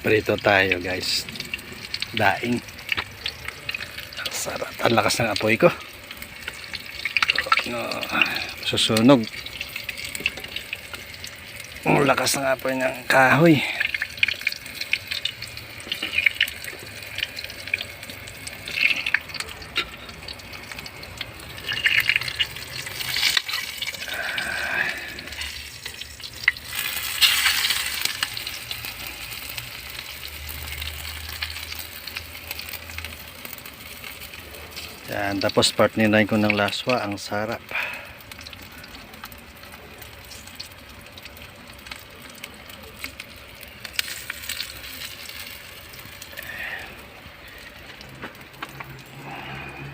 Prito tayo guys. Daing. Sarap. Ang lakas ng apoy ko. No, susunog. Ang lakas ng apoy ng kahoy. Yan, tapos part ninay ko ng laswa, ang sarap.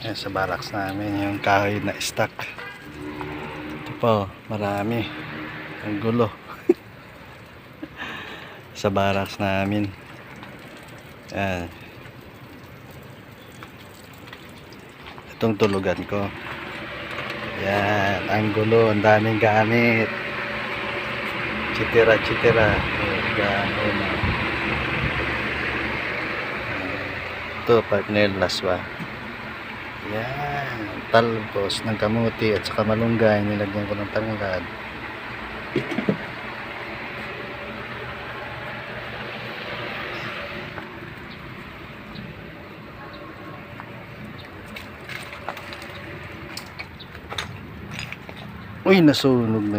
Yan sa barracks namin, yung kahoy na stock. Ito po, marami. Ang gulo. Sa barracks namin. Yan. Itong tulugan ko. Yan, ang gulo, ang daming gamit. Chitira. Ganun. Ito, partner laswa. Yan, talbos ng kamuti at saka malunggay. Nilagyan ko ng tanglad. Uy, nasunog na.